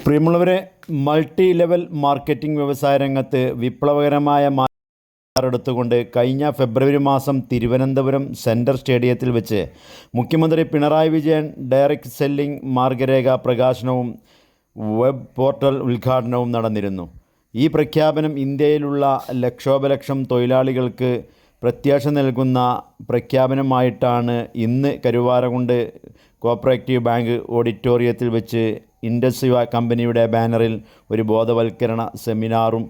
പ്രിയമുള്ളവരെ, multi level marketing വ്യവസായ രംഗത്ത് വിപ്ലവകരമായ മാറ്റമെടുത്തുകൊണ്ട് കഴിഞ്ഞ ഫെബ്രുവരി മാസം തിരുവനന്തപുരം സെൻട്രൽ സ്റ്റേഡിയത്തിൽ വെച്ച് മുഖ്യമന്ത്രി പിണറായി വിജയൻ ഡയറക്റ്റ് സെല്ലിംഗ് മാർഗരേഖ പ്രകാശനവും വെബ് പോർട്ടൽ ഉദ്ഘാടനവും നടന്നിരുന്നു. ഈ പ്രഖ്യാപനം ഇന്ത്യയിലുള്ള ലക്ഷോപലക്ഷം തൊഴിലാളികൾക്ക് പ്രത്യാശ നൽകുന്ന പ്രഖ്യാപനമായിട്ടാണ് ഇന്ന് കരുവാരകുണ്ട് കോഓപ്പറേറ്റീവ് ബാങ്ക് ഓഡിറ്റോറിയത്തിൽ വെച്ച് ഇൻഡസ് കമ്പനിയുടെ ബാനറിൽ ഒരു ബോധവൽക്കരണ സെമിനാറും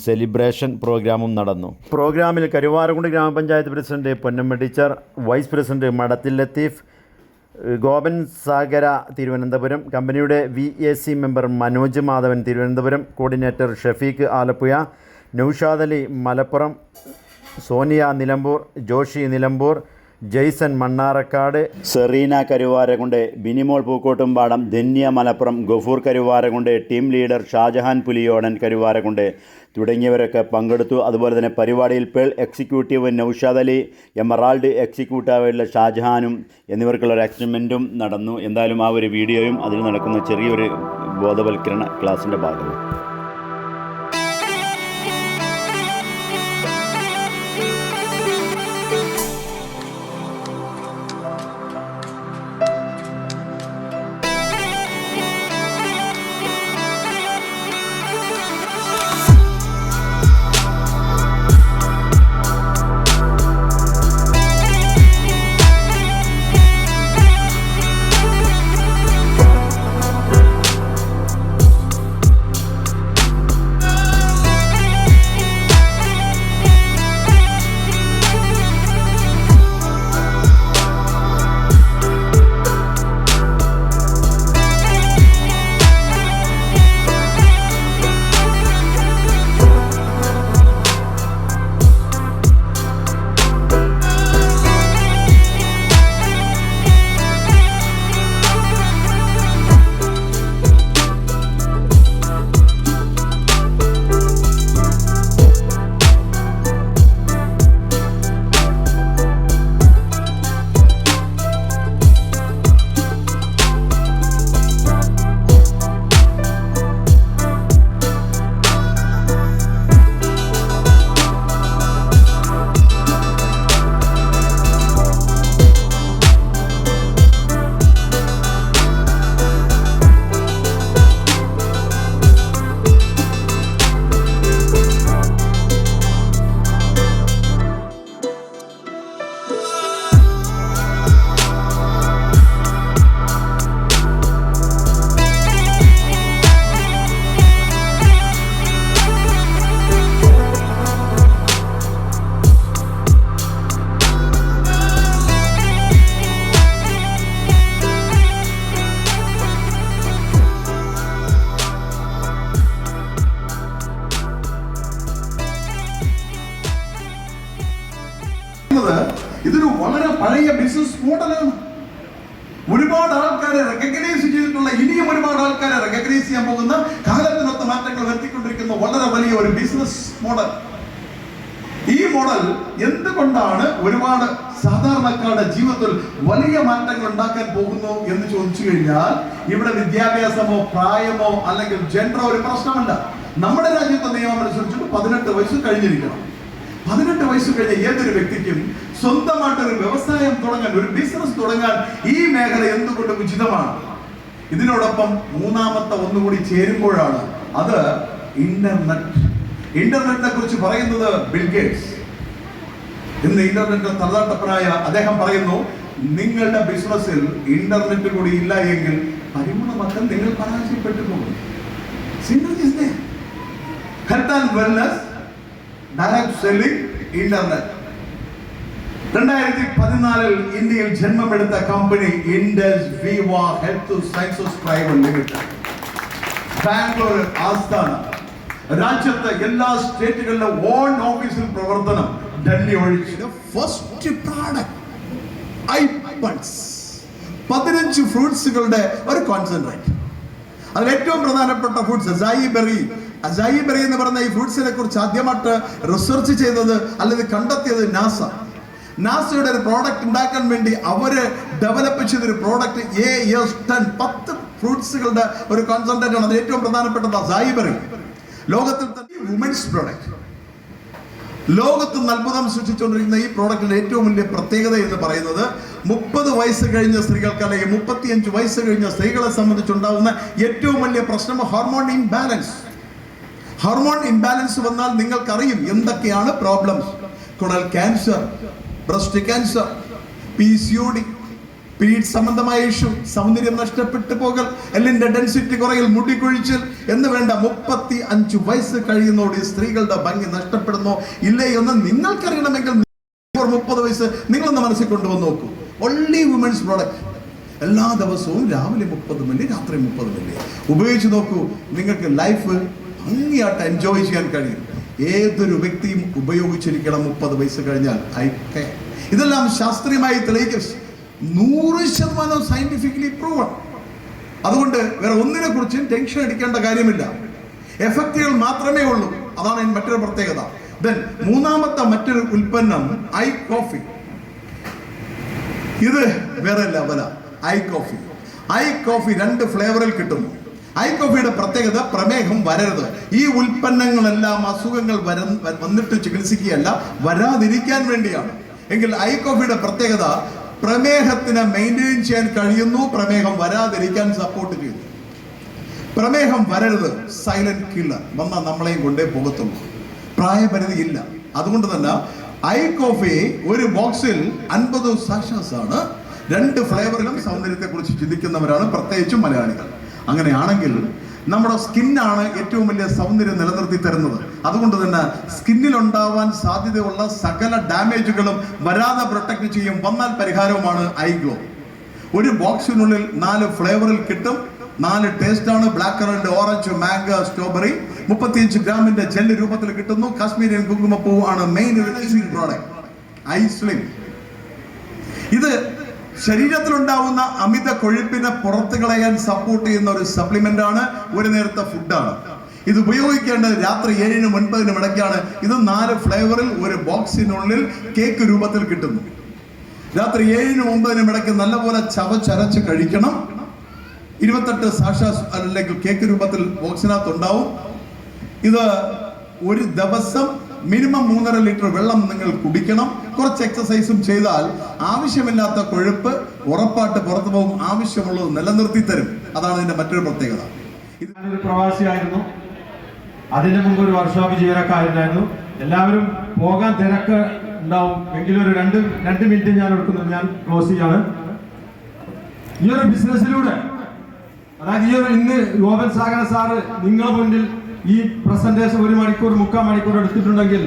സെലിബ്രേഷൻ പ്രോഗ്രാമും നടന്നു. പ്രോഗ്രാമിൽ Karuvarakundu Grama Panchayat president Ponnamma teacher, vice president Madathil Latheef, Gopan Sagara Thiruvananthapuram, കമ്പനിയുടെ VAC member Manoj Madhavan Thiruvananthapuram, coordinator Shafeeq Alappuzha, Noushad Ali Malappuram, Sonia Nilambur, Joshi Nilambur, Jaison Mannarkkad, Sereena Karuvarakundu, Binimol Pookkottumpadam, Dhanya Malappuram, Gafoor Karuvarakundu, team leader Shajahan Puliyodan Karuvarakundu തുടങ്ങിയവരൊക്കെ പങ്കെടുത്തു. അതുപോലെ തന്നെ പരിപാടിയിൽ pearl executive Noushad Ali, emerald എക്സിക്യൂട്ടീവായിട്ടുള്ള ഷാജഹാനും എന്നിവർക്കുള്ള ഒരു എക്സ്പെരിമെൻറ്റും നടന്നു. എന്തായാലും ആ ഒരു വീഡിയോയും അതിൽ നടക്കുന്ന ചെറിയൊരു ബോധവൽക്കരണ ക്ലാസിൻ്റെ ഭാഗമാണ്. ഇതൊരു വളരെ പഴയ ബിസിനസ് മോഡലാണ്. ഒരുപാട് ആൾക്കാരെ റെക്കഗ്നൈസ് ചെയ്തിട്ടുള്ള, ഇനിയും ഒരുപാട് ആൾക്കാരെ റെക്കഗ്നൈസ് ചെയ്യാൻ പോകുന്ന, കാലത്തിനൊത്ത മാറ്റങ്ങൾ വരുത്തിക്കൊണ്ടിരിക്കുന്ന വളരെ വലിയ ഒരു ബിസിനസ് മോഡൽ. ഈ മോഡൽ എന്തുകൊണ്ടാണ് ഒരുപാട് സാധാരണക്കാരുടെ ജീവിതത്തിൽ വലിയ മാറ്റങ്ങൾ ഉണ്ടാക്കാൻ പോകുന്നു എന്ന് ചോദിച്ചു കഴിഞ്ഞാൽ, ഇവിടെ വിദ്യാഭ്യാസമോ പ്രായമോ അല്ലെങ്കിൽ ജെൻഡറോ ഒരു പ്രശ്നമല്ല. നമ്മുടെ രാജ്യത്തെ നിയമം അനുസരിച്ചിട്ട് 18 വയസ്സ് കഴിഞ്ഞിരിക്കണം. 18 വയസ്സ് കഴിഞ്ഞ ഏതൊരു വ്യക്തിക്കും സ്വന്തമായിട്ടൊരു വ്യവസായം തുടങ്ങാൻ, ഒരു ബിസിനസ് തുടങ്ങാൻ ഈ മേഖല എന്തുകൊണ്ട് ഉചിതമാണ്. ഇതിനോടൊപ്പം മൂന്നാമത്തെ ഒന്നുകൂടി ചേരുമ്പോഴാണ് അത് ഇന്റർനെറ്റിനെ കുറിച്ച് പറയുന്നത് ബിൽ ഗേറ്റ്സ്. ഇന്ന് ഇന്റർനെറ്റ് തലതാട്ടപ്പനായ അദ്ദേഹം പറയുന്നു, നിങ്ങളുടെ ബിസിനസ്സിൽ ഇന്റർനെറ്റ് കൂടി ഇല്ല എങ്കിൽ പരിമളമാക്കാൻ നിങ്ങൾ പരാജയപ്പെട്ടു പോകും. Health and wellness, direct selling, internet. 2014 ഇന്ത്യയിൽ ജന്മമെടുത്ത കമ്പനി ഇൻഡസ് വിവ health sciences private limited, Bangalore ആസ്ഥാന, രാജ്യത്തെ എല്ലാ സ്റ്റേറ്റുകളിലെ ഓൺ ഓഫീസിൽ പ്രവർത്തനം, ഡൽഹി ഒഴിച്ച്. ഫസ്റ്റ് പ്രോഡക്റ്റ് ഐപൾസ്, 15 ഫ്രൂട്ട്സുകളുടെ ഒരു കോൺസെൻട്രേറ്റ്. അതിൽ ഏറ്റവും പ്രധാനപ്പെട്ട ഫ്രൂട്ട്സ് അസായി ബെറി. അസായി ബെറി എന്ന് പറയുന്ന ഈ ഫ്രൂട്ട്സിനെ കുറിച്ച് ആദ്യമായിട്ട് റിസർച്ച് ചെയ്തത് അല്ലെങ്കിൽ കണ്ടെത്തിയത് നാസയുടെ ഒരു പ്രോഡക്റ്റ് ഉണ്ടാക്കാൻ വേണ്ടി അവര് ഡെവലപ്പ് ചെയ്തൊരു പ്രോഡക്റ്റ് AS10 10 ഫ്രൂട്ട്സുകളുടെ ഒരു കോൺസെൻട്രേറ്റ് ആണ്. അതിൽ ഏറ്റവും പ്രധാനപ്പെട്ടത് അസായിബറി. ലോകത്തിൽ തന്നെ വുമൻസ് പ്രോഡക്റ്റ്, ലോകത്ത് അത്ഭുതം സൃഷ്ടിച്ചുകൊണ്ടിരിക്കുന്ന ഈ പ്രോഡക്റ്റിന്റെ ഏറ്റവും വലിയ പ്രത്യേകത എന്ന് പറയുന്നത് 30 വയസ്സ് കഴിഞ്ഞ സ്ത്രീകൾക്ക് അല്ലെങ്കിൽ 35 വയസ്സ് കഴിഞ്ഞ സ്ത്രീകളെ സംബന്ധിച്ചുണ്ടാകുന്ന ഏറ്റവും വലിയ പ്രശ്നം ഹോർമോൺ ഇംബാലൻസ്. ഹോർമോൺ ഇംബാലൻസ് വന്നാൽ നിങ്ങൾക്കറിയും എന്തൊക്കെയാണ് പ്രോബ്ലംസ്. കൊണൽ cancer, breast cancer, PCOD, period സംബന്ധമായ ഇഷ്യൂ, സൗന്ദര്യം നഷ്ടപ്പെട്ടു പോകൽ, എല്ലിന്റെ ഡെൻസിറ്റി കുറയൽ, മുടികൊഴിച്ചിൽ എന്ന് വേണ്ട 35 വയസ്സ് കഴിയുന്നതോടെ സ്ത്രീകളുടെ ഭംഗി നഷ്ടപ്പെടുന്നോ ഇല്ലേ എന്ന് നിങ്ങൾക്കറിയണമെങ്കിൽ 30 വയസ്സ് നിങ്ങളൊന്ന് മനസ്സിൽ കൊണ്ടുവന്ന് നോക്കൂ. Only women's product. എല്ലാ ദിവസവും രാവിലെ 30 മില്ലി, രാത്രി 30 മില്ലി ഉപയോഗിച്ച് നോക്കൂ. നിങ്ങൾക്ക് ലൈഫ് ഭംഗിയായിട്ട് എൻജോയ് ചെയ്യാൻ കഴിയും. ഏതൊരു വ്യക്തിയും ഉപയോഗിച്ചിരിക്കണം 30 വയസ്സ് കഴിഞ്ഞാൽ. ഇതെല്ലാം ശാസ്ത്രീയമായി തെളിയിക്കും. 100% സയന്റിഫിക്കലി പ്രൂവൺ. അതുകൊണ്ട് വേറെ ഒന്നിനെ കുറിച്ചും ടെൻഷൻ അടിക്കേണ്ട കാര്യമില്ല. എഫക്റ്റുകൾ മാത്രമേ ഉള്ളൂ. അതാണ് മറ്റൊരു പ്രത്യേകത. ദെൻ മൂന്നാമത്തെ മറ്റൊരു ഉൽപ്പന്നം ഐ കോഫി. ഇത് വേറെ ലെവല. I coffee. ഐ കോഫി 2 ഫ്ലേവറിൽ കിട്ടുന്നു. ഐ കോഫിയുടെ പ്രത്യേകത പ്രമേഹം വരരുത്. ഈ ഉൽപ്പന്നങ്ങളെല്ലാം അസുഖങ്ങൾ വന്നിട്ട് ചികിത്സിക്കുകയല്ല, വരാതിരിക്കാൻ വേണ്ടിയാണ്. എങ്കിൽ ഐ കോഫിയുടെ പ്രത്യേകത പ്രമേഹത്തിനെ മെയിൻറ്റെയിൻ ചെയ്യാൻ കഴിയുന്നു, പ്രമേഹം വരാതിരിക്കാൻ സപ്പോർട്ട് ചെയ്യുന്നു. പ്രമേഹം വരരുത്, സൈലന്റ് കില്ലർ. വന്നാൽ നമ്മളെയും കൊണ്ടേ പോകത്തുള്ളൂ. പ്രായപരിധി ഇല്ല. അതുകൊണ്ട് തന്നെ ഐ കോഫി ഒരു ബോക്സിൽ 50 സാഷാസ് ആണ്. 2 ഫ്ലേവറിലും സൗന്ദര്യത്തെ കുറിച്ച് ചിന്തിക്കുന്നവരാണ് പ്രത്യേകിച്ചും മലയാളികൾ. അങ്ങനെയാണെങ്കിൽ നമ്മുടെ സ്കിന്നാണ് ഏറ്റവും വലിയ സൗന്ദര്യം നിലനിർത്തി തരുന്നത്. അതുകൊണ്ട് തന്നെ സ്കിന്നിൽ ഉണ്ടാവാൻ സാധ്യതയുള്ള സകല ഡാമേജുകളും വരാതെ പ്രൊട്ടക്ട് ചെയ്യും. വന്നാൽ പരിഹാരവുമാണ് ഐ ഗ്ലോ. ഒരു ബോക്സിനുള്ളിൽ 4 ഫ്ലേവറിൽ കിട്ടും. 4 ടേസ്റ്റ് ആണ്. Black currant, orange, mango, strawberry. 35 ഗ്രാമിന്റെ ജെല്ല് രൂപത്തിൽ കിട്ടുന്നു. കാശ്മീരിയൻ കുങ്കുമപ്പൂ ആണ് മെയിൻ പ്രോഡക്റ്റ്. I slim. ഇത് ശരീരത്തിലുണ്ടാവുന്ന അമിത കൊഴുപ്പിനെ പുറത്തു കളയാൻ സപ്പോർട്ട് ചെയ്യുന്ന ഒരു സപ്ലിമെന്റ് ആണ്. ഒരു നേരത്തെ ഫുഡാണ്. ഇത് ഉപയോഗിക്കേണ്ടത് രാത്രി 7-നും 9-നും ഇടയ്ക്കാണ്. ഇത് 4 ഫ്ലേവറിൽ ഒരു ബോക്സിനുള്ളിൽ കേക്ക് രൂപത്തിൽ കിട്ടുന്നു. രാത്രി 7-നും 9-നും ഇടയ്ക്ക് നല്ലപോലെ ചവച്ചരച്ച് കഴിക്കണം. 28 സാഷാസ് അല്ലെങ്കിൽ കേക്ക് രൂപത്തിൽ ബോക്സിനകത്ത് ഉണ്ടാവും. ഇത് ഒരു ദിവസം മിനിമം 3.5 ലിറ്റർ വെള്ളം നിങ്ങൾ കുടിക്കണം. കുറച്ച് എക്സസൈസും ചെയ്താൽ ആവശ്യമില്ലാത്ത കൊഴുപ്പ് ഉറപ്പായിട്ട് പുറത്തു പോകും. ആവശ്യമുള്ളത് നിലനിർത്തി തരും. അതാണ് ഇതിന്റെ മറ്റൊരു പ്രത്യേകത. ഞാനൊരു പ്രവാസിയായിരുന്നു. അതിന് മുമ്പ് ഒരു വർക്ക്ഷോപ്പ് ജീവനക്കാരനായിരുന്നു. എല്ലാവരും പോകാൻ തിരക്ക് ഉണ്ടാവും. എങ്കിലും ഒരു 2 മിനിറ്റ് ഞാൻ എടുക്കുന്നു. ഞാൻ ക്ലോസ് ചെയ്യാണ്. ഈ ഒരു ബിസിനസ്സിലൂടെ, അതായത് ഈ ഒരു ഇന്ന് ഗോപൻ സാഗര സാറ് നിങ്ങളുടെ മുന്നിൽ ഈ പ്രസന്റേഷൻ 1 മണിക്കൂർ 3/4 മണിക്കൂർ എടുത്തിട്ടുണ്ടെങ്കിൽ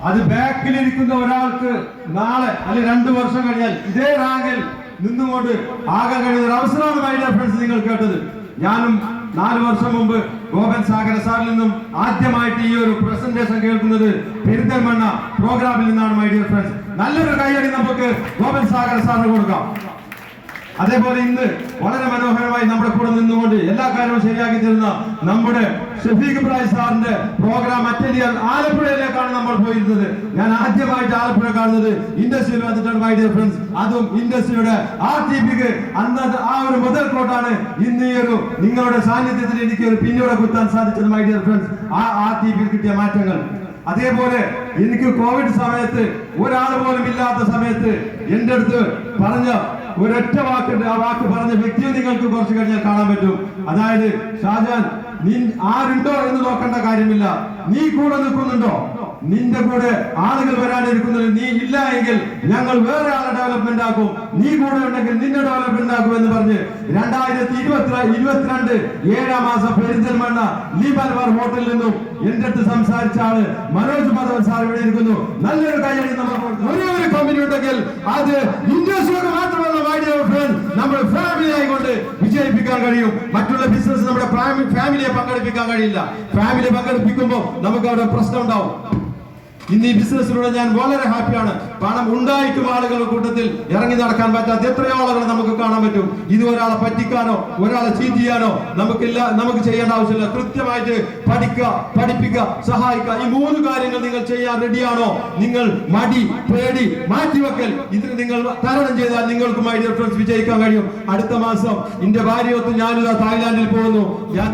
അത് ബാക്കിലിരിക്കുന്ന ഒരാൾക്ക് നാളെ അല്ലെങ്കിൽ 2 വർഷം കഴിഞ്ഞാൽ ഇതേ റാങ്കിൽ നിന്നുകൊണ്ട് ആകാൻ കഴിയുന്ന ഒരു അവസരമാണ് മൈ ഡിയർ ഫ്രണ്ട്സ് നിങ്ങൾ കേട്ടത്. ഞാനും 4 വർഷം മുമ്പ് ഗോപൻ സാഗര സാറിൽ നിന്നും ആദ്യമായിട്ട് ഈ ഒരു പ്രസന്റേഷൻ കേൾക്കുന്നത് പെരിന്തൽമണ്ണ പ്രോഗ്രാമിൽ നിന്നാണ്. മൈ ഡിയർ ഫ്രണ്ട്സ്, നല്ലൊരു കൈയടി നമുക്ക് ഗോപൻ സാഗര സാറിന് കൊടുക്കാം. അതേപോലെ ഇന്ന് വളരെ മനോഹരമായി നമ്മുടെ കൂടെ നിന്നുകൊണ്ട് എല്ലാ കാര്യവും ശരിയാക്കി തരുന്ന നമ്മുടെ ഷഫീഖ് ഇബ്രാഹിം സാറിന്റെ പ്രോഗ്രാം അറ്റൻഡ് ചെയ്യാൻ ആലപ്പുഴയിലേക്കാണ് നമ്മൾ പോയിരുന്നത്. ഞാൻ ആദ്യമായിട്ട് ആലപ്പുഴ കാണുന്നത് ഇൻഡസ്ട്രിയിൽ വന്നിട്ടാണ്. മൈ ഡിയർ ഫ്രണ്ട്സ്, അതും ഇൻഡസ്ട്രിയുടെ RTPക്ക് അന്ന് ആ ഒരു മുതൽ കോട്ടാണ് ഇന്ന് ഈ ഒരു നിങ്ങളുടെ സാന്നിധ്യത്തിൽ എനിക്ക് ഒരു പിന്നോടെ കുത്താൻ സാധിച്ചത്. മൈ ഡിയർ ഫ്രണ്ട്സ്, ആ RTPയിൽ കിട്ടിയ മാറ്റങ്ങൾ. അതേപോലെ എനിക്ക് കോവിഡ് സമയത്ത് ഒരാൾ പോലും ഇല്ലാത്ത സമയത്ത് എന്റെ അടുത്ത് പറഞ്ഞ ഒരൊറ്റ വാക്കുണ്ട്. ആ വാക്ക് പറഞ്ഞ വ്യക്തിയെ നിങ്ങൾക്ക് കുറച്ച് കഴിഞ്ഞാൽ കാണാൻ പറ്റും. അതായത്, ഷാജാൻ, നീ ആരുണ്ടോ എന്ന് നോക്കേണ്ട കാര്യമില്ല, നീ കൂടെ നിൽക്കുന്നുണ്ടോ? നിന്റെ കൂടെ ആളുകൾ വരാനിരിക്കുന്നത് നീ ഇല്ല എങ്കിൽ ഞങ്ങൾ വേറെ ആളെ ഡെവലപ്മെന്റ് ആക്കും. നീ കൂടെ ഉണ്ടെങ്കിൽ നിന്റെ ഡെവലപ്മെന്റ് ആക്കും എന്ന് പറഞ്ഞ് 2022 7-ാം മാസം പെരിന്തൽമണ്ണ ലീബൽവാർ ഹോട്ടലിൽ നിന്നും എന്റെ അടുത്ത് സംസാരിച്ച ആള് മനോജ് മാധവൻ സാർ ഇവിടെ ഇരിക്കുന്നു. നല്ലൊരു കൈയടി. ഒരേ ഒരു കമ്പനി ഉണ്ടെങ്കിൽ അത് ഇൻഡസ്ട്രിയോട് മാത്രമല്ല നമ്മുടെ ഫാമിലി ആയിക്കൊണ്ട് വിജയിപ്പിക്കാൻ കഴിയും. മറ്റുള്ള ബിസിനസ് നമ്മുടെ ഫാമിലിയെ പങ്കെടുപ്പിക്കാൻ കഴിയില്ല. ഫാമിലി പങ്കെടുപ്പിക്കുമ്പോൾ നമുക്ക് അവിടെ പ്രശ്നം ഉണ്ടാവും. ഇന്ന് ഈ ബിസിനസ്സിലൂടെ ഞാൻ വളരെ ഹാപ്പിയാണ്. പണം ഉണ്ടായിട്ടും ആളുകളുടെ കൂട്ടത്തിൽ ഇറങ്ങി നടക്കാൻ പറ്റാത്ത എത്രയോ ആളുകൾ നമുക്ക് കാണാൻ പറ്റും. ഇത് ഒരാളെ പറ്റിക്കാനോ ഒരാളെ ചീറ്റ് ചെയ്യാനോ നമുക്ക് ചെയ്യേണ്ട ആവശ്യമില്ല. കൃത്യമായിട്ട് പഠിക്കുക, പഠിപ്പിക്കുക, സഹായിക്കുക. ഈ 3 കാര്യങ്ങൾ നിങ്ങൾ ചെയ്യാൻ റെഡിയാണോ? നിങ്ങൾ മടി, പേടി, മാറ്റിവെക്കൽ ഇതിന് നിങ്ങൾ തരണം ചെയ്താൽ നിങ്ങൾക്ക് മൈ ഡിയർ ഫ്രണ്ട്സ് വിജയിക്കാൻ കഴിയും. അടുത്ത മാസം എന്റെ ഭാര്യയൊത്ത് ഞാനിതാ തായ്ലാന്റിൽ പോകുന്നു. ഞാൻ